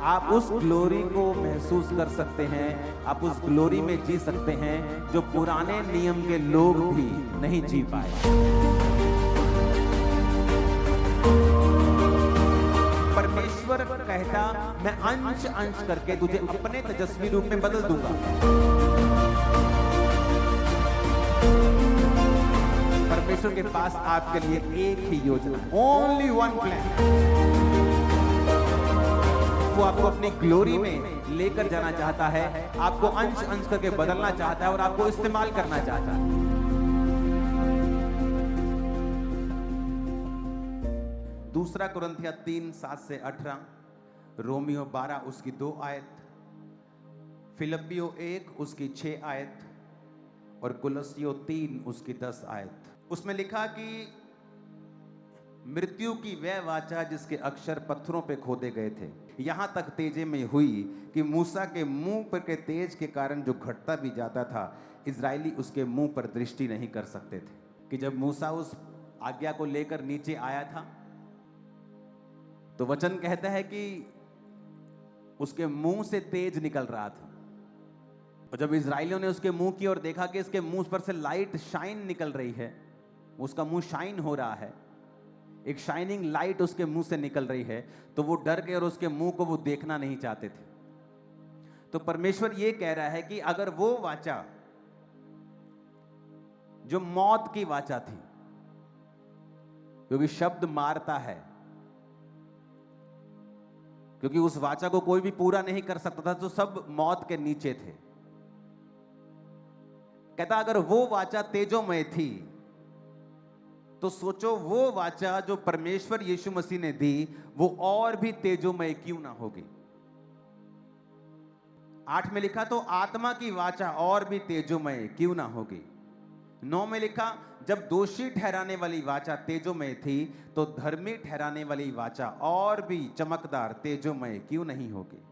आप उस ग्लोरी को महसूस कर सकते हैं, आप उस ग्लोरी में जी सकते हैं जो पुराने नियम के लोग भी नहीं जी पाए। परमेश्वर कहता, मैं अंश अंश करके तुझे अपने तेजस्वी रूप में बदल दूंगा। परमेश्वर के पास आपके लिए एक ही योजना, ओनली वन प्लान। वो आपको अपनी ग्लोरी में लेकर जाना चाहता है, आपको अंश अंश करके बदलना चाहता है और आपको इस्तेमाल करना चाहता है। दूसरा कुरिन्थियों 3:7 से 18, रोमियो 12 उसकी 2 आयत, फिलिप्पियों 1 उसकी 6 आयत और कुलस्सियों 3 उसकी 10 आयत। उसमें लिखा कि मृत्यु की वह वाचा जिसके अक्षर पत्थरों पे खोदे गए थे, यहां तक तेजे में हुई कि मूसा के मुंह पर के तेज के कारण जो घटता भी जाता था, इजरायली उसके मुंह पर दृष्टि नहीं कर सकते थे। कि जब मूसा उस आज्ञा को लेकर नीचे आया था, तो वचन कहता है कि उसके मुंह से तेज निकल रहा था। और जब इजरायलियों ने उसके मुंह की ओर देखा कि इसके मुंह पर से लाइट शाइन निकल रही है, उसका मुंह शाइन हो रहा है, एक शाइनिंग लाइट उसके मुंह से निकल रही है, तो वो डर गए और उसके मुंह को वो देखना नहीं चाहते थे। तो परमेश्वर ये कह रहा है कि अगर वो वाचा जो मौत की वाचा थी, क्योंकि शब्द मारता है, क्योंकि उस वाचा को कोई भी पूरा नहीं कर सकता था, तो सब मौत के नीचे थे। कहता अगर वो वाचा तेजोमय थी, तो सोचो वो वाचा जो परमेश्वर यीशु मसीह ने दी, वो और भी तेजोमय क्यों ना होगी। 8 में लिखा तो आत्मा की वाचा और भी तेजोमय क्यों ना होगी। 9 में लिखा जब दोषी ठहराने वाली वाचा तेजोमय थी, तो धर्मी ठहराने वाली वाचा और भी चमकदार तेजोमय क्यों नहीं होगी।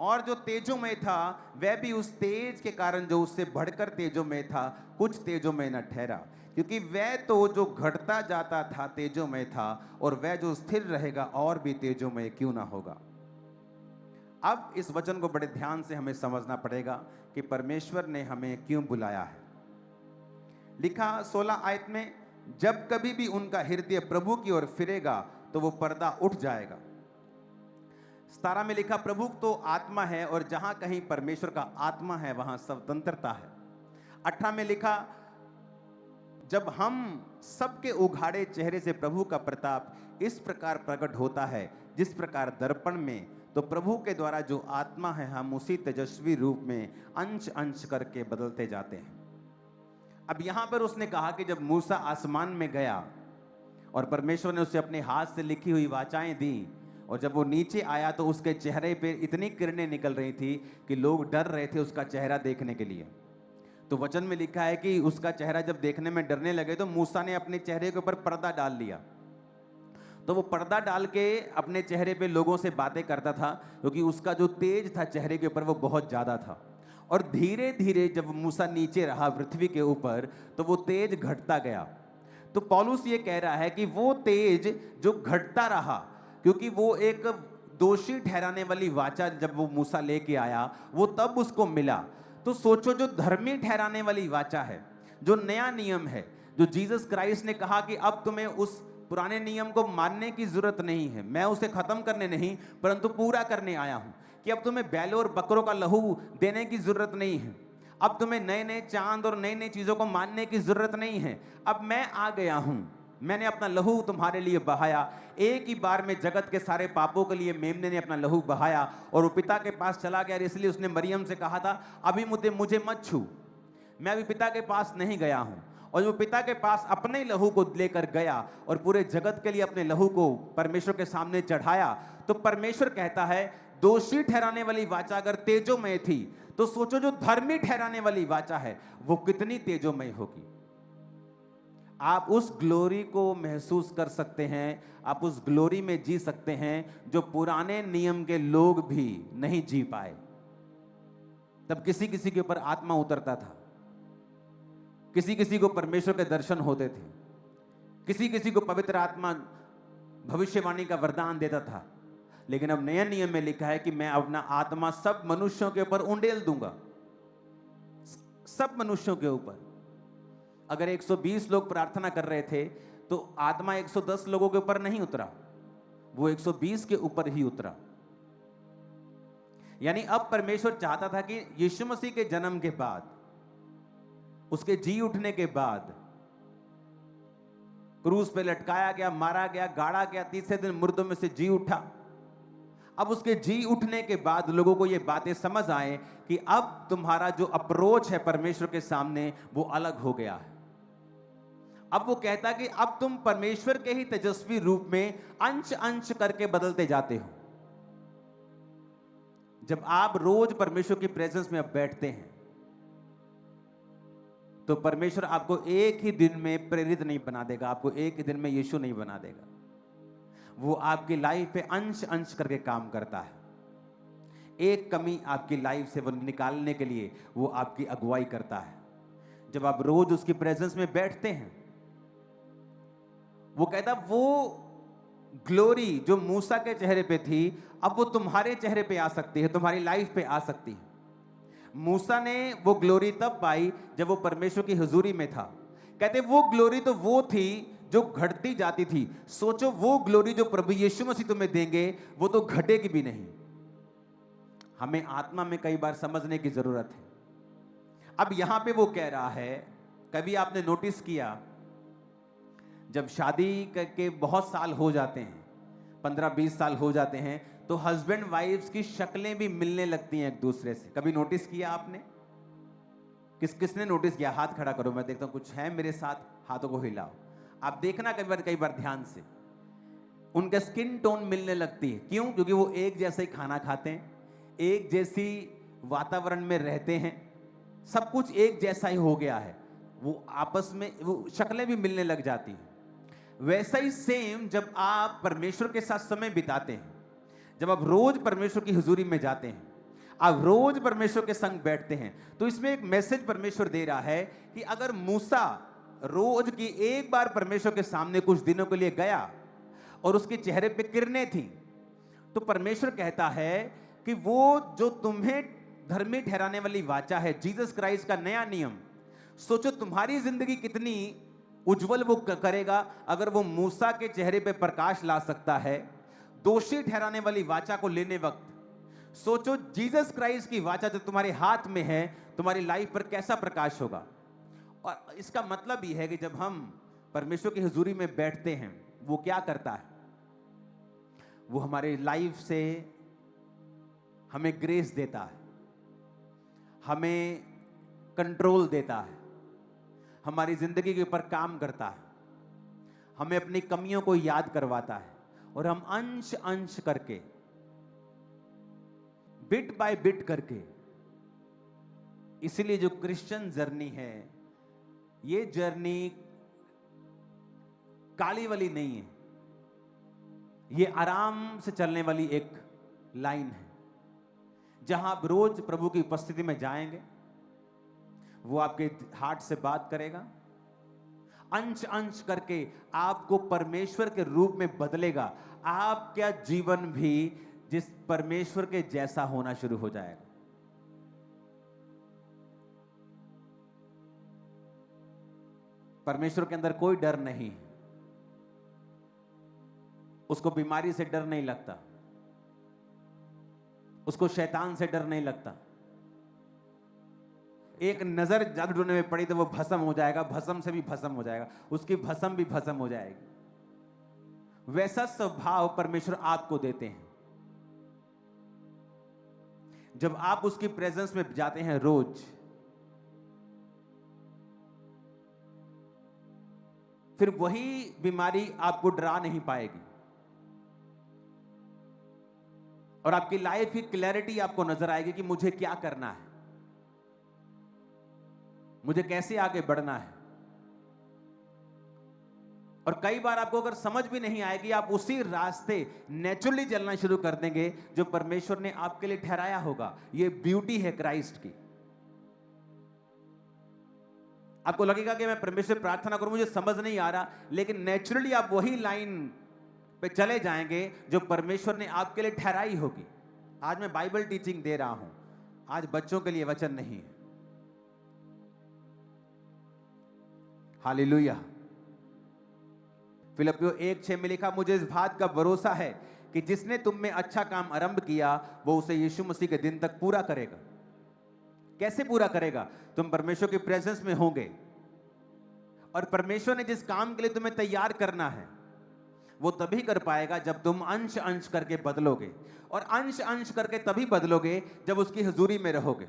और जो तेजोमय था वह भी उस तेज के कारण जो उससे बढ़कर तेजोमय था, कुछ तेजोमय न ठहरा, क्योंकि वह तो जो घटता जाता था तेजोमय था, और वह जो स्थिर रहेगा और भी तेजोमय क्यों ना होगा। अब इस वचन को बड़े ध्यान से हमें समझना पड़ेगा कि परमेश्वर ने हमें क्यों बुलाया है। लिखा 16 आयत में, जब कभी भी उनका हृदय प्रभु की ओर फिरेगा तो वो पर्दा उठ जाएगा। 17 में लिखा प्रभु तो आत्मा है और जहां कहीं परमेश्वर का आत्मा है वहां स्वतंत्रता है। 18 में लिखा जब हम सबके उघाड़े चेहरे से प्रभु का प्रताप इस प्रकार प्रकट होता है जिस प्रकार दर्पण में, तो प्रभु के द्वारा जो आत्मा है हम उसी तेजस्वी रूप में अंश अंश करके बदलते जाते हैं। अब यहां पर उसने कहा कि जब मूसा आसमान में गया और परमेश्वर ने उसे अपने हाथ से लिखी हुई वाचाएं दी, और जब वो नीचे आया तो उसके चेहरे पे इतनी किरणें निकल रही थी कि लोग डर रहे थे उसका चेहरा देखने के लिए। तो वचन में लिखा है कि उसका चेहरा जब देखने में डरने लगे तो मूसा ने अपने चेहरे के ऊपर पर्दा डाल लिया। तो वो पर्दा डाल के अपने चेहरे पे लोगों से बातें करता था, क्योंकि उसका जो तेज था चेहरे के ऊपर वो बहुत ज्यादा था। और धीरे धीरे जब मूसा नीचे रहा पृथ्वी के ऊपर, तो वो तेज घटता गया। तो पौलुस ये कह रहा है कि वो तेज जो घटता रहा, क्योंकि वो एक दोषी ठहराने वाली वाचा जब वो मूसा लेके आया वो तब उसको मिला। तो सोचो जो धर्मी ठहराने वाली वाचा है, जो नया नियम है, जो जीसस क्राइस्ट ने कहा कि अब तुम्हें उस पुराने नियम को मानने की जरूरत नहीं है, मैं उसे खत्म करने नहीं परंतु पूरा करने आया हूं, कि अब तुम्हें बैलों और बकरों का लहू देने की जरूरत नहीं है, अब तुम्हें नए नए चांद और नई नई चीजों को मानने की जरूरत नहीं है। अब मैं आ गया हूं, मैंने अपना लहू तुम्हारे लिए बहाया। एक ही बार में जगत के सारे पापों के लिए मेमने ने अपना लहू बहाया और वो पिता के पास चला गया। इसलिए उसने मरियम से कहा था अभी मुझे मत छू, मैं अभी पिता के पास नहीं गया हूं। और वो पिता के पास अपने लहू को लेकर गया और पूरे जगत के लिए अपने लहू को परमेश्वर के सामने चढ़ाया। तो परमेश्वर कहता है दोषी ठहराने वाली वाचा अगर तेजोमय थी, तो सोचो जो धर्मी ठहराने वाली वाचा है वो कितनी तेजोमय होगी। आप उस ग्लोरी को महसूस कर सकते हैं, आप उस ग्लोरी में जी सकते हैं जो पुराने नियम के लोग भी नहीं जी पाए। तब किसी किसी के ऊपर आत्मा उतरता था, किसी किसी को परमेश्वर के दर्शन होते थे, किसी किसी को पवित्र आत्मा भविष्यवाणी का वरदान देता था, लेकिन अब नया नियम में लिखा है कि मैं अपना आत्मा सब मनुष्यों के ऊपर उंडेल दूंगा, सब मनुष्यों के ऊपर। अगर 120 लोग प्रार्थना कर रहे थे तो आत्मा 110 लोगों के ऊपर नहीं उतरा, वो 120 के ऊपर ही उतरा। यानी अब परमेश्वर चाहता था कि यीशु मसीह के जन्म के बाद, उसके जी उठने के बाद, क्रूस पे लटकाया गया, मारा गया, गाड़ा गया, तीसरे दिन मुर्दों में से जी उठा। अब उसके जी उठने के बाद लोगों को ये बातें समझ आए कि अब तुम्हारा जो अप्रोच है परमेश्वर के सामने वो अलग हो गया है। अब वो कहता कि अब तुम परमेश्वर के ही तेजस्वी रूप में अंश अंश करके बदलते जाते हो। जब आप रोज परमेश्वर की प्रेजेंस में अब बैठते हैं तो परमेश्वर आपको एक ही दिन में प्रेरित नहीं बना देगा, आपको एक ही दिन में यीशु नहीं बना देगा। वो आपकी लाइफ पे अंश अंश करके काम करता है। एक कमी आपकी लाइफ से वो निकालने के लिए वो आपकी अगुवाई करता है। जब आप रोज उसकी प्रेजेंस में बैठते हैं, वो कहता वो ग्लोरी जो मूसा के चेहरे पे थी अब वो तुम्हारे चेहरे पे आ सकती है, तुम्हारी लाइफ पे आ सकती है। मूसा ने वो ग्लोरी तब पाई जब वो परमेश्वर की हुजूरी में था। कहते वो ग्लोरी तो वो थी जो घटती जाती थी। सोचो वो ग्लोरी जो प्रभु यीशु मसीह तुम्हें देंगे वो तो घटेगी भी नहीं। हमें आत्मा में कई बार समझने की जरूरत है। अब यहां पे वो कह रहा है, कभी आपने नोटिस किया जब शादी के बहुत साल हो जाते हैं, 15-20 साल हो जाते हैं, तो हस्बैंड वाइफ्स की शक्लें भी मिलने लगती हैं एक दूसरे से। कभी नोटिस किया आपने? किसने नोटिस किया? हाथ खड़ा करो, मैं देखता हूं कुछ है मेरे साथ, हाथों को हिलाओ। आप देखना कई बार ध्यान से, उनका स्किन टोन मिलने लगती है। क्यों? क्योंकि वो एक जैसे ही खाना खाते हैं, एक जैसी वातावरण में रहते हैं, सब कुछ एक जैसा ही हो गया है, वो आपस में वो शक्लें भी मिलने लग जाती हैं। वैसा ही सेम जब आप परमेश्वर के साथ समय बिताते हैं, जब आप रोज परमेश्वर की हुजूरी में जाते हैं, आप रोज परमेश्वर के संग बैठते हैं, तो इसमें एक मैसेज परमेश्वर दे रहा है कि अगर मूसा रोज की एक बार परमेश्वर के सामने कुछ दिनों के लिए गया और उसके चेहरे पे किरणें थी, तो परमेश्वर कहता है कि वो जो तुम्हें धर्मी ठहराने वाली वाचा है, जीसस क्राइस्ट का नया नियम, सोचो तुम्हारी जिंदगी कितनी उज्जवल वो करेगा अगर वो मूसा के चेहरे पे प्रकाश ला सकता है दोषी ठहराने वाली वाचा को लेने वक्त। सोचो जीसस क्राइस्ट की वाचा जो तुम्हारे हाथ में है, तुम्हारी लाइफ पर कैसा प्रकाश होगा। और इसका मतलब ये है कि जब हम परमेश्वर की हुजूरी में बैठते हैं, वो क्या करता है? वो हमारी लाइफ से हमें ग्रेस देता है, हमें कंट्रोल देता है, हमारी जिंदगी के ऊपर काम करता है, हमें अपनी कमियों को याद करवाता है, और हम अंश अंश करके, बिट बाय बिट करके, इसीलिए जो क्रिश्चियन जर्नी है, ये जर्नी काली वाली नहीं है, ये आराम से चलने वाली एक लाइन है। जहां आप रोज प्रभु की उपस्थिति में जाएंगे, वो आपके हार्ट से बात करेगा, अंश अंश करके आपको परमेश्वर के रूप में बदलेगा। आपका जीवन भी जिस परमेश्वर के जैसा होना शुरू हो जाएगा। परमेश्वर के अंदर कोई डर नहीं, उसको बीमारी से डर नहीं लगता, उसको शैतान से डर नहीं लगता। एक नजर जग ढूंढने में पड़ी तो वो भस्म हो जाएगा, भस्म से भी भस्म हो जाएगा, उसकी भस्म भी भस्म हो जाएगी। वैसा स्वभाव परमेश्वर आपको देते हैं। जब आप उसकी प्रेजेंस में जाते हैं रोज, फिर वही बीमारी आपको डरा नहीं पाएगी, और आपकी लाइफ की क्लैरिटी आपको नजर आएगी कि मुझे क्या करना है, मुझे कैसे आगे बढ़ना है। और कई बार आपको अगर समझ भी नहीं आएगी, आप उसी रास्ते नेचुरली चलना शुरू कर देंगे जो परमेश्वर ने आपके लिए ठहराया होगा। ये ब्यूटी है क्राइस्ट की। आपको लगेगा कि मैं परमेश्वर प्रार्थना करूं, मुझे समझ नहीं आ रहा, लेकिन नेचुरली आप वही लाइन पे चले जाएंगे जो परमेश्वर ने आपके लिए ठहराई होगी। आज मैं बाइबल टीचिंग दे रहा हूं, आज बच्चों के लिए वचन नहीं है। हालेलुया। फिलिप्पियों 1:6 में लिखा, मुझे इस बात का भरोसा है कि जिसने तुम में अच्छा काम आरंभ किया वो उसे यीशु मसीह के दिन तक पूरा करेगा। कैसे पूरा करेगा? तुम परमेश्वर की प्रेजेंस में होंगे और परमेश्वर ने जिस काम के लिए तुम्हें तैयार करना है वो तभी कर पाएगा जब तुम अंश अंश करके बदलोगे, और अंश अंश करके तभी बदलोगे जब उसकी हुजूरी में रहोगे।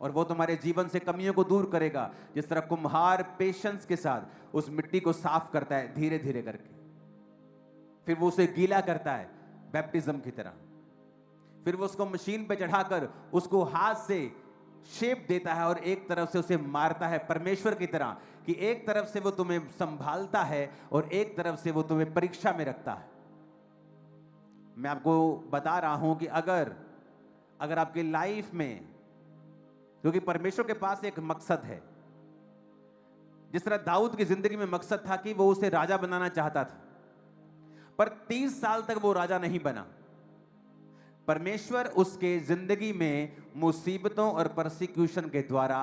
और वो तुम्हारे जीवन से कमियों को दूर करेगा, जिस तरह कुम्हार पेशेंस के साथ उस मिट्टी को साफ करता है धीरे धीरे करके, फिर वो उसे गीला करता है बैप्टिज्म की तरह, फिर वो उसको मशीन पे चढ़ाकर उसको हाथ से शेप देता है और एक तरफ से उसे मारता है परमेश्वर की तरह, कि एक तरफ से वो तुम्हें संभालता है और एक तरफ से वो तुम्हें परीक्षा में रखता है। मैं आपको बता रहा हूं कि अगर आपकी लाइफ में, क्योंकि परमेश्वर के पास एक मकसद है, जिस तरह दाऊद की जिंदगी में मकसद था कि वो उसे राजा बनाना चाहता था, पर 30 साल तक वो राजा नहीं बना। परमेश्वर उसके जिंदगी में मुसीबतों और परसिक्यूशन के द्वारा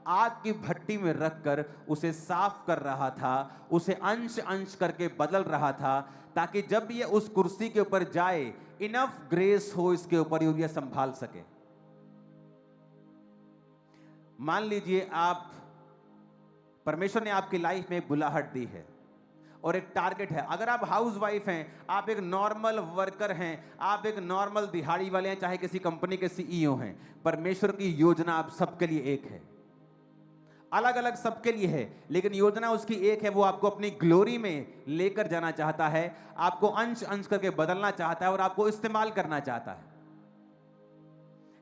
आग की भट्टी में रखकर उसे साफ कर रहा था, उसे अंश अंश करके बदल रहा था, ताकि जब ये उस कुर्सी के ऊपर जाए इनफ ग्रेस हो इसके ऊपर ये संभाल सके। मान लीजिए आप, परमेश्वर ने आपकी लाइफ में एक बुलाहट दी है और एक टारगेट है। अगर आप हाउस वाइफ हैं, आप एक नॉर्मल वर्कर हैं, आप एक नॉर्मल दिहाड़ी वाले हैं, चाहे किसी कंपनी के सीईओ हैं, परमेश्वर की योजना आप सबके लिए एक है। अलग अलग सबके लिए है, लेकिन योजना उसकी एक है। वो आपको अपनी ग्लोरी में लेकर जाना चाहता है, आपको अंश अंश करके बदलना चाहता है और आपको इस्तेमाल करना चाहता है।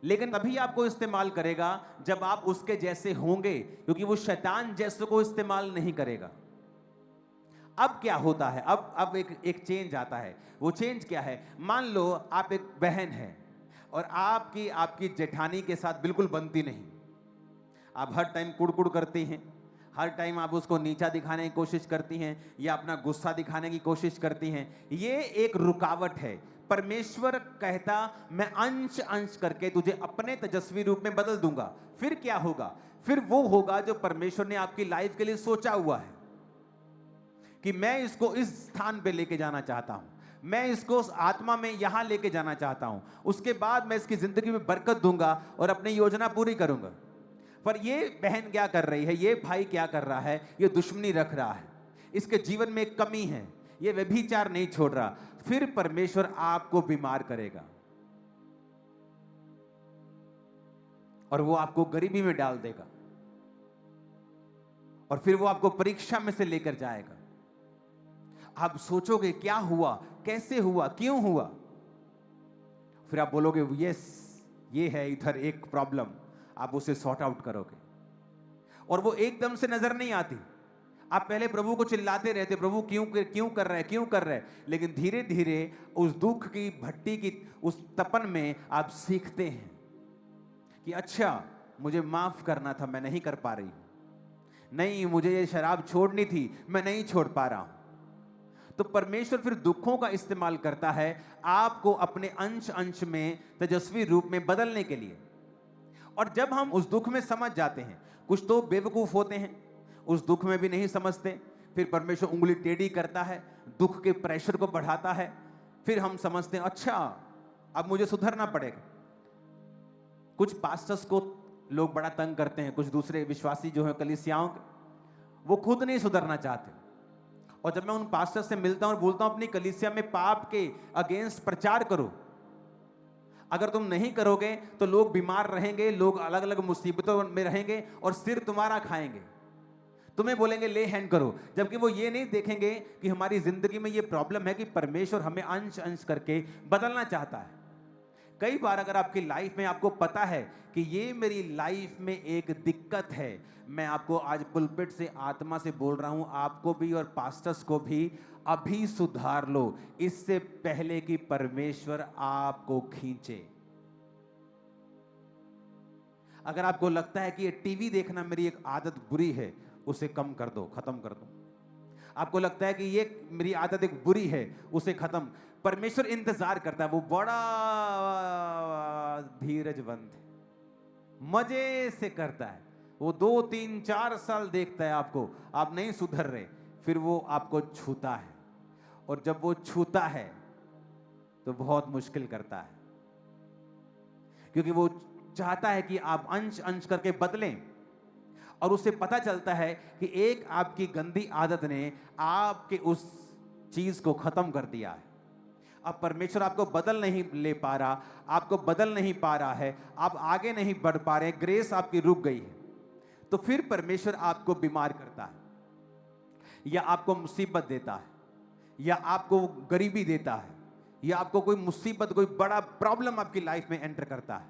लेकिन तभी आपको इस्तेमाल करेगा जब आप उसके जैसे होंगे, क्योंकि वो शैतान जैसे को इस्तेमाल नहीं करेगा। अब क्या होता है? अब एक चेंज आता है। वो चेंज क्या है? मान लो आप एक बहन है और आपकी जेठानी के साथ बिल्कुल बनती नहीं, आप हर टाइम कुड़कुड़ करती हैं, हर टाइम आप उसको नीचा दिखाने की कोशिश करती हैं या अपना गुस्सा दिखाने की कोशिश करती हैं। ये एक रुकावट है। परमेश्वर कहता, मैं अंश अंश करके तुझे अपने तेजस्वी रूप में बदल दूंगा। फिर क्या होगा? फिर वो होगा जो परमेश्वर ने आपकी लाइफ के लिए सोचा हुआ है कि मैं इसको इस स्थान पे लेके जाना चाहता हूं, मैं इसको उस आत्मा में यहां लेके जाना चाहता हूं, उसके बाद मैं इसकी जिंदगी में बरकत दूंगा और अपनी योजना पूरी करूंगा। पर ये बहन क्या कर रही है, ये भाई क्या कर रहा है? ये दुश्मनी रख रहा है, इसके जीवन में एक कमी है, ये व्यभिचार नहीं छोड़ रहा। फिर परमेश्वर आपको बीमार करेगा और वो आपको गरीबी में डाल देगा और फिर वो आपको परीक्षा में से लेकर जाएगा। आप सोचोगे क्या हुआ, कैसे हुआ, क्यों हुआ? फिर आप बोलोगे यस, ये है इधर एक प्रॉब्लम, आप उसे सॉर्ट आउट करोगे। और वो एकदम से नजर नहीं आती। आप पहले प्रभु को चिल्लाते रहते, प्रभु क्यों कर रहे हैं, क्यों कर रहे हैं, लेकिन धीरे धीरे उस दुख की भट्टी की उस तपन में आप सीखते हैं कि अच्छा मुझे माफ करना था, मैं नहीं कर पा रही हूं, नहीं मुझे ये शराब छोड़नी थी, मैं नहीं छोड़ पा रहा हूं। तो परमेश्वर फिर दुखों का इस्तेमाल करता है आपको अपने अंश अंश में तेजस्वी रूप में बदलने के लिए। और जब हम उस दुख में समझ जाते हैं, कुछ तो बेवकूफ होते हैं, उस दुख में भी नहीं समझते, फिर परमेश्वर उंगली टेढ़ी करता है, दुख के प्रेशर को बढ़ाता है, फिर हम समझते हैं अच्छा अब मुझे सुधरना पड़ेगा। कुछ पास्टर्स को लोग बड़ा तंग करते हैं, कुछ दूसरे विश्वासी जो हैं कलीसियाओं के, वो खुद नहीं सुधरना चाहते। और जब मैं उन पास्टर्स से मिलता हूं और बोलता हूं अपनी कलीसिया में पाप के अगेंस्ट प्रचार करो, अगर तुम नहीं करोगे तो लोग बीमार रहेंगे, लोग अलग अलग मुसीबतों में रहेंगे और सिर तुम्हारा खाएंगे, तुम्हें बोलेंगे ले हैंड करो, जबकि वो ये नहीं देखेंगे कि हमारी जिंदगी में ये प्रॉब्लम है कि परमेश्वर हमें अंश अंश करके बदलना चाहता है। कई बार अगर आपकी लाइफ में आपको पता है कि ये मेरी लाइफ में एक दिक्कत है, मैं आपको आज पुलपिट से आत्मा से बोल रहा हूं, आपको भी और पास्टर्स को भी, अभी सुधार लो, इससे पहले कि परमेश्वर आपको खींचे। अगर आपको लगता है कि ये टीवी देखना मेरी एक आदत बुरी है, उसे कम कर दो, खत्म कर दो। आपको लगता है कि ये मेरी आदत एक बुरी है, उसे खत्म। परमेश्वर इंतजार करता है, वो बड़ा धीरजवंत है, मजे से करता है। वो 2 3 4 साल देखता है आपको, आप नहीं सुधर रहे, फिर वो आपको छूता है। और जब वो छूता है तो बहुत मुश्किल करता है, क्योंकि वो चाहता है कि आप अंश अंश करके बदलें। और उसे पता चलता है कि एक आपकी गंदी आदत ने आपके उस चीज को खत्म कर दिया है। अब परमेश्वर आपको बदल नहीं ले पा रहा, आपको बदल नहीं पा रहा है, आप आगे नहीं बढ़ पा रहे, ग्रेस आपकी रुक गई है। तो फिर परमेश्वर आपको बीमार करता है, या आपको मुसीबत देता है, या आपको गरीबी देता है, या आपको कोई मुसीबत, कोई बड़ा प्रॉब्लम आपकी लाइफ में एंटर करता है।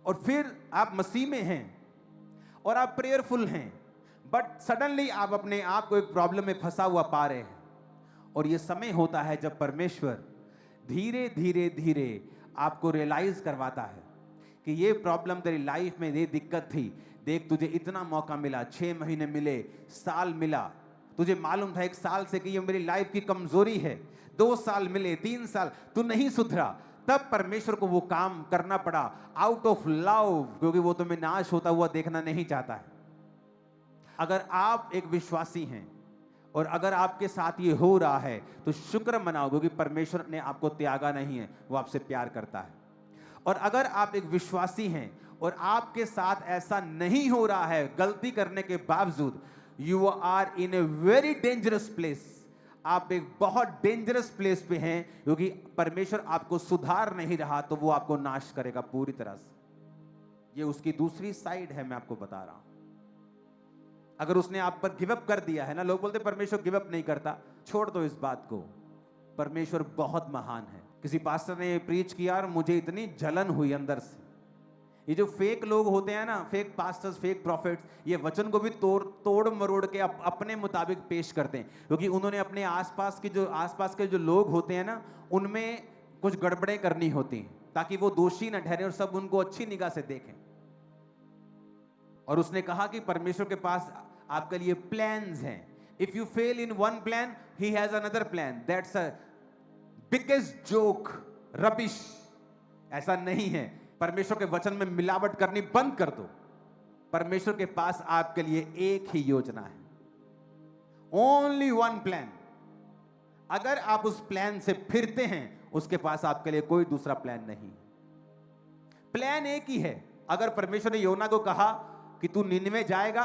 और फिर आप मसीह में हैं और आप प्रेयरफुल हैं, बट सडनली आप अपने आप को एक प्रॉब्लम में फंसा हुआ पा रहे हैं। और ये समय होता है जब परमेश्वर धीरे धीरे धीरे आपको रियलाइज करवाता है कि ये प्रॉब्लम तेरी लाइफ में, ये दिक्कत थी, देख तुझे इतना मौका मिला, 6 महीने मिले, साल मिला, तुझे मालूम था 1 साल से कि ये मेरी लाइफ की कमजोरी है, 2 साल मिले, 3 साल, तू नहीं सुधरा। तब परमेश्वर को वो काम करना पड़ा आउट ऑफ लव, क्योंकि वो तुम्हें नाश होता हुआ देखना नहीं चाहता है। अगर आप एक विश्वासी हैं और अगर आपके साथ ये हो रहा है तो शुक्र मनाओ, क्योंकि परमेश्वर ने आपको त्यागा नहीं है, वो आपसे प्यार करता है। और अगर आप एक विश्वासी हैं और आपके साथ ऐसा नहीं हो रहा है गलती करने के बावजूद, you are in a very dangerous place. आप एक बहुत डेंजरस प्लेस पे हैं, क्योंकि परमेश्वर आपको सुधार नहीं रहा तो वो आपको नाश करेगा पूरी तरह से। ये उसकी दूसरी साइड है, मैं आपको बता रहा हूं। अगर उसने आप पर गिव अप कर दिया है ना, लोग बोलते परमेश्वर गिव अप नहीं करता, छोड़ दो इस बात को, परमेश्वर बहुत महान है। किसी पास्टर ने प्रीच किया और मुझे इतनी जलन हुई अंदर से। ये जो फेक लोग होते हैं ना, फेक पास्टर्स, फेक प्रॉफिट्स, ये वचन को भी तोड़ मरोड़ के अपने मुताबिक पेश करते हैं, क्योंकि उन्होंने अपने आसपास के जो लोग होते हैं ना, उनमें कुछ गड़बड़ें करनी होती हैं ताकि वो दोषी न ठहरे और सब उनको अच्छी निगाह से देखें। और उसने कहा कि परमेश्वर के पास आपके लिए प्लान्स हैं। If you fail in one plan, he has another plan. That's a biggest joke, rubbish. ऐसा नहीं है। परमेश्वर के वचन में मिलावट करनी बंद कर दो। परमेश्वर के पास आपके लिए एक ही योजना है, ओनली वन प्लान। अगर आप उस प्लान से फिरते हैं, उसके पास आपके लिए कोई दूसरा प्लान नहीं। प्लान एक ही है। अगर परमेश्वर ने योना को कहा कि तू निनवे जाएगा,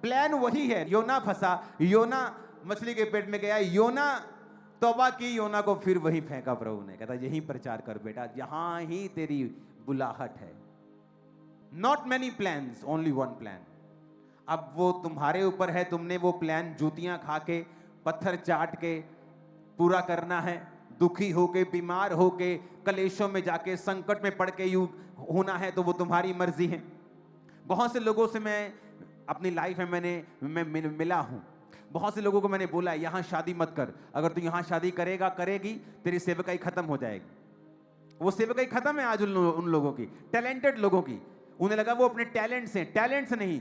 प्लान वही है। योना फंसा, योना मछली के पेट में गया, योना तौबा की, योना को फिर वही फेंका प्रभु ने, कहता यही प्रचार कर बेटा, यहां ही तेरी बुलाहट है। Not many plans, only one plan. अब वो तुम्हारे ऊपर है, तुमने वो प्लान जूतियां खा के, पत्थर चाट के पूरा करना है, दुखी होके, बीमार होके, कलेशों में जाके, संकट में पड़ के यूं होना है, तो वो तुम्हारी मर्जी है। बहुत से लोगों से मैं अपनी लाइफ में मैं मिला हूं। बहुत से लोगों को मैंने बोला यहां शादी मत कर, अगर तू यहां शादी करेगा, करेगी, तेरी सेवकाई खत्म हो जाएगी। वो सेवकाई खत्म है आज उन लोगों की, टैलेंटेड लोगों की। उन्हें लगा वो अपने टैलेंट से नहीं,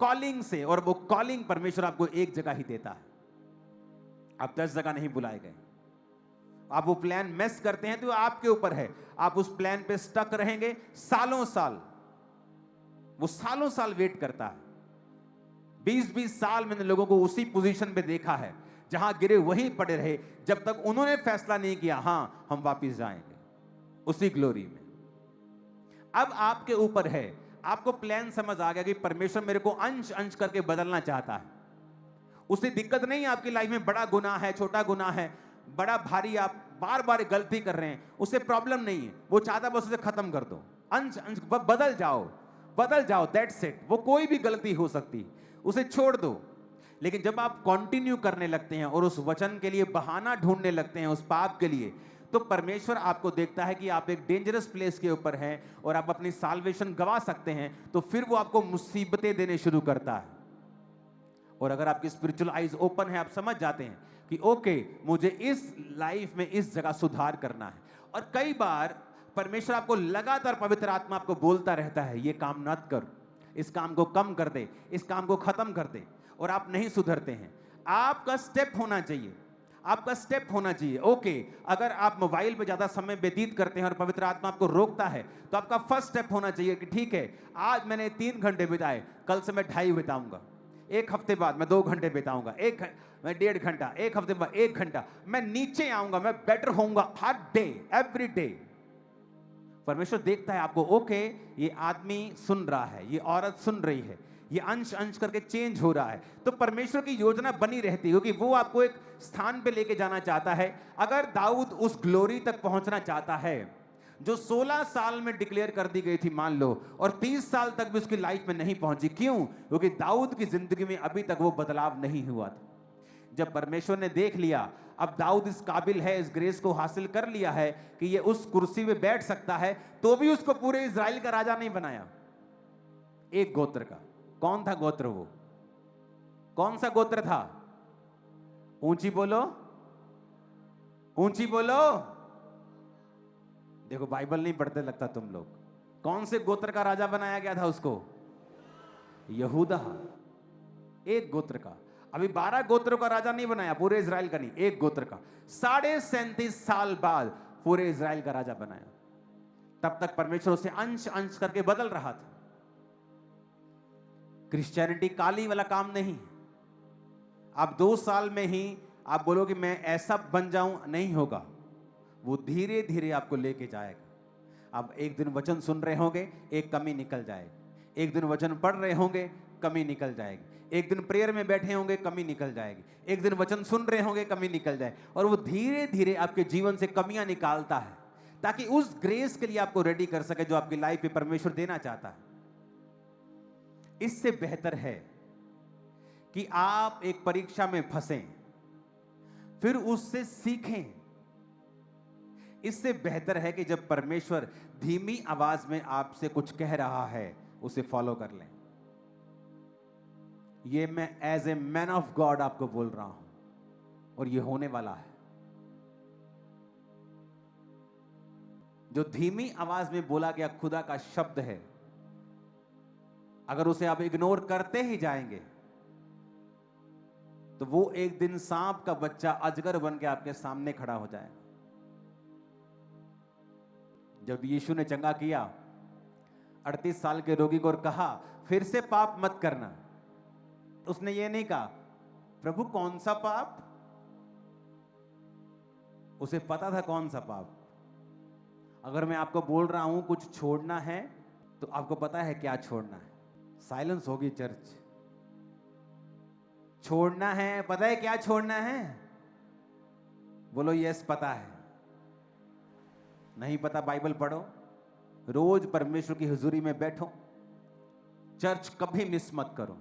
कॉलिंग से। और वो कॉलिंग परमेश्वर आपको एक जगह ही देता है, आप 10 जगह नहीं बुलाए गए। आप वो प्लान मिस करते हैं तो आपके ऊपर है। आप उस प्लान पे स्टक रहेंगे सालों साल। वो सालों साल वेट करता है। 20-20 साल मैंने लोगों को उसी पोजीशन पे देखा है, जहां गिरे वहीं पड़े रहे, जब तक उन्होंने फैसला नहीं किया हां हम वापस जाएंगे उसी ग्लोरी में। अब आपके ऊपर है। आपको प्लान समझ आ गया कि परमेश्वर मेरे को अंश अंश करके बदलना चाहता है। उसे दिक्कत नहीं है आपकी लाइफ में बड़ा गुनाह है, छोटा गुनाह है, बड़ा भारी, आप बार बार गलती कर रहे हैं, उसे प्रॉब्लम नहीं है। वो चाहता बस उसे खत्म कर दो, अंश अंश बदल जाओ, दैट्स इट। वो कोई भी गलती हो सकती, उसे छोड़ दो। लेकिन जब आप कंटिन्यू करने लगते हैं और उस वचन के लिए बहाना ढूंढने लगते हैं, उस पाप के लिए, तो परमेश्वर आपको देखता है कि आप एक डेंजरस प्लेस के ऊपर हैं और आप अपनी साल्वेशन गवा सकते हैं, तो फिर वो आपको मुसीबतें देने शुरू करता है। और अगर आपकी स्पिरिचुअल आईज ओपन है, आप समझ जाते हैं कि ओके, मुझे इस लाइफ में इस जगह सुधार करना है। और कई बार परमेश्वर आपको लगातार, पवित्र आत्मा आपको बोलता रहता है ये काम मत कर, इस काम को कम कर दे, इस काम को खत्म कर दे, और आप नहीं सुधरते हैं। आपका स्टेप होना चाहिए, आपका स्टेप होना चाहिए। ओके, अगर आप मोबाइल पे ज्यादा समय व्यतीत करते हैं और पवित्र आत्मा आपको रोकता है, तो आपका फर्स्ट स्टेप होना चाहिए कि ठीक है, आज मैंने 3 घंटे बिताए, कल से मैं 2.5 बिताऊंगा, एक हफ्ते बाद मैं 2 घंटे बिताऊंगा, मैं 1.5 घंटा, एक हफ्ते बाद 1 घंटा, मैं नीचे आऊंगा, मैं बेटर होऊंगा हर डे, एवरी डे। परमेश्वर देखता है आपको, ओके, ये आदमी सुन रहा है, ये औरत सुन रही है, ये अंश अंश करके चेंज हो रहा है। तो परमेश्वर की योजना बनी रहती है, क्योंकि वो आपको एक स्थान पे लेके जाना चाहता है। अगर दाऊद उस ग्लोरी तक पहुंचना चाहता है जो 16 साल में डिक्लेयर कर दी गई थी मान लो, और 30 साल तक भी उसकी लाइफ में नहीं पहुंची, क्यों? क्योंकि दाऊद की जिंदगी में अभी तक वो बदलाव नहीं हुआ था। जब परमेश्वर ने देख लिया अब दाऊद इस काबिल है, इस ग्रेस को हासिल कर लिया है कि ये उस कुर्सी पे बैठ सकता है, तो भी उसको पूरे इज़राइल का राजा नहीं बनाया, एक गोत्र का। कौन था गोत्र? वो कौन सा गोत्र था? ऊंची बोलो, ऊंची बोलो। देखो बाइबल नहीं पढ़ते लगता तुम लोग। कौन से गोत्र का राजा बनाया गया था उसको? यहूदा, एक गोत्र का। अभी 12 गोत्रों का राजा नहीं बनाया, पूरे इज़राइल का नहीं, एक गोत्र का। 37.5 साल बाद पूरे इज़राइल का राजा बनाया। तब तक परमेश्वर उसे अंश अंश करके बदल रहा था। क्रिश्चियनिटी काली वाला काम नहीं। आप 2 साल में ही आप बोलो कि मैं ऐसा बन जाऊं, नहीं होगा। वो धीरे धीरे आपको लेके जाएगा। आप एक दिन वचन सुन रहे होंगे, एक कमी निकल जाएगी। एक दिन वचन पढ़ रहे होंगे, कमी निकल जाएगी। एक दिन प्रेयर में बैठे होंगे, कमी निकल जाएगी। एक दिन वचन सुन रहे होंगे, कमी निकल जाए। और वो धीरे धीरे आपके जीवन से कमियां निकालता है, ताकि उस ग्रेस के लिए आपको रेडी कर सके जो आपकी लाइफ में परमेश्वर देना चाहता है। इससे बेहतर है कि आप एक परीक्षा में फंसें, फिर उससे सीखें। इससे बेहतर है कि जब परमेश्वर धीमी आवाज में आपसे कुछ कह रहा है, उसे फॉलो कर लें। ये मैं as a man of God आपको बोल रहा हूं, और ये होने वाला है। जो धीमी आवाज में बोला गया खुदा का शब्द है, अगर उसे आप इग्नोर करते ही जाएंगे, तो वो एक दिन सांप का बच्चा अजगर बन के आपके सामने खड़ा हो जाएगा। जब यीशु ने चंगा किया 38 साल के रोगी को और कहा फिर से पाप मत करना, तो उसने ये नहीं कहा प्रभु कौन सा पाप। उसे पता था कौन सा पाप। अगर मैं आपको बोल रहा हूं कुछ छोड़ना है, तो आपको पता है क्या छोड़ना है। साइलेंस होगी चर्च। छोड़ना है, पता है क्या छोड़ना है? बोलो यस पता है। नहीं पता बाइबल पढ़ो, रोज परमेश्वर की हुजूरी में बैठो, चर्च कभी मिस मत करो,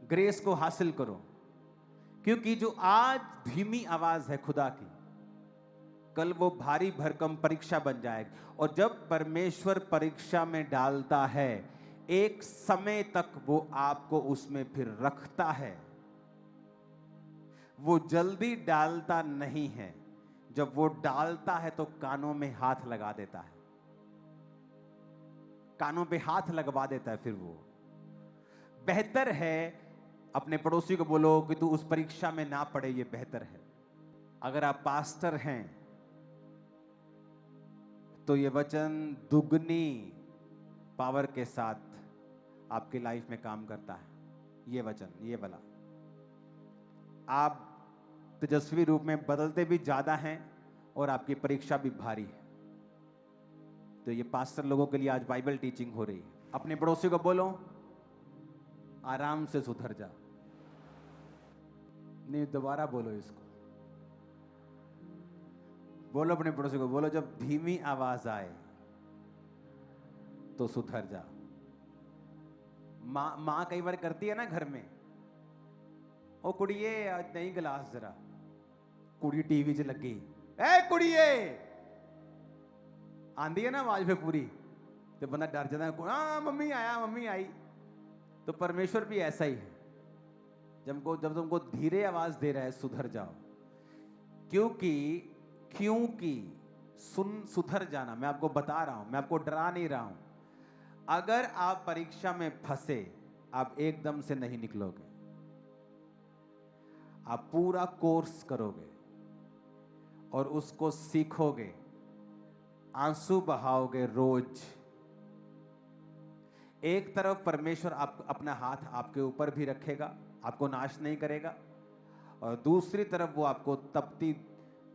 ग्रेस को हासिल करो। क्योंकि जो आज धीमी आवाज है खुदा की, कल वो भारी भरकम परीक्षा बन जाएगी। और जब परमेश्वर परीक्षा में डालता है, एक समय तक वो आपको उसमें फिर रखता है। वो जल्दी डालता नहीं है। जब वो डालता है तो कानों में हाथ लगा देता है, कानों पे हाथ लगवा देता है। फिर वो बेहतर है, अपने पड़ोसी को बोलो कि तू उस परीक्षा में ना पड़े, ये बेहतर है। अगर आप पास्टर हैं तो ये वचन दुगनी पावर के साथ आपकी लाइफ में काम करता है। ये वचन, ये वाला, आप तेजस्वी रूप में बदलते भी ज्यादा हैं और आपकी परीक्षा भी भारी है। तो ये पास्टर लोगों के लिए आज बाइबल टीचिंग हो रही है। अपने पड़ोसी को बोलो आराम से सुधर जा। नहीं, दोबारा बोलो इसको। बोलो अपने पड़ोसी को, बोलो जब धीमी आवाज आए तो सुधर जा। मां कई बार करती है ना घर में, ओ कुड़िए आज नहीं गिलास जरा, कुड़ी टीवी च लगी, ए कुड़िए आंदी है ना आवाज पे पूरी, तो बंदा डर जाता है, हाँ मम्मी आया, मम्मी आई। तो परमेश्वर भी ऐसा ही है। जब तुमको धीरे आवाज दे रहा है, सुधर जाओ। क्योंकि सुधर जाना, मैं आपको बता रहा हूं, मैं आपको डरा नहीं रहा हूं। अगर आप परीक्षा में फंसे, आप एकदम से नहीं निकलोगे। आप पूरा कोर्स करोगे और उसको सीखोगे, आंसू बहाओगे रोज। एक तरफ परमेश्वर आप अपना हाथ आपके ऊपर भी रखेगा, आपको नाश नहीं करेगा, और दूसरी तरफ वो आपको तपती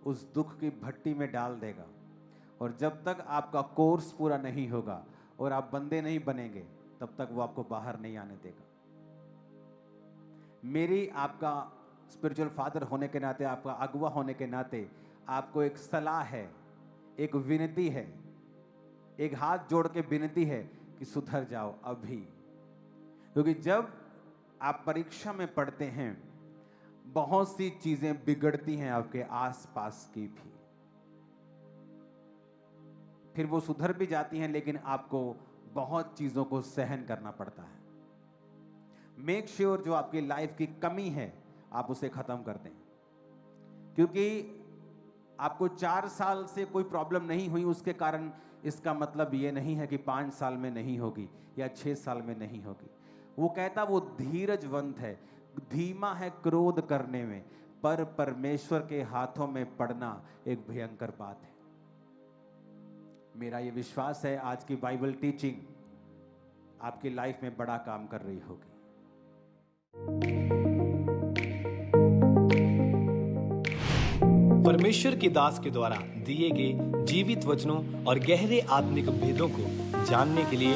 उस दुख की भट्टी में डाल देगा। और जब तक आपका कोर्स पूरा नहीं होगा और आप बंदे नहीं बनेंगे, तब तक वो आपको बाहर नहीं आने देगा। मेरी आपका स्पिरिचुअल फादर होने के नाते, आपका अगुवा होने के नाते आपको एक सलाह है, एक विनती है, एक हाथ जोड़ के विनती है कि सुधर जाओ अभी। क्योंकि जब आप परीक्षा में पढ़ते हैं, बहुत सी चीजें बिगड़ती हैं आपके आसपास की भी, फिर वो सुधर भी जाती हैं, लेकिन आपको बहुत चीजों को सहन करना पड़ता है। मेक श्योर जो आपकी लाइफ की कमी है आप उसे खत्म कर दें। क्योंकि आपको 4 साल से कोई प्रॉब्लम नहीं हुई, उसके कारण इसका मतलब ये नहीं है कि 5 साल में नहीं होगी या 6 साल में नहीं होगी। वो कहता वो धीरजवंत है, धीमा है क्रोध करने में, पर परमेश्वर के हाथों में पड़ना एक भयंकर बात है। मेरा ये विश्वास है आज की बाइबल टीचिंग आपकी लाइफ में बड़ा काम कर रही होगी। परमेश्वर के दास के द्वारा दिए गए जीवित वचनों और गहरे आत्मिक भेदों को जानने के लिए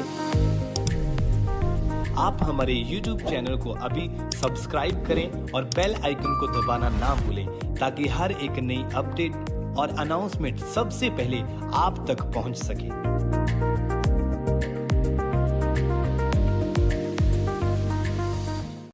आप हमारे YouTube चैनल को अभी सब्सक्राइब करें और बेल आइकन को दबाना ना भूलें, ताकि हर एक नई अपडेट और अनाउंसमेंट सबसे पहले आप तक पहुंच सके।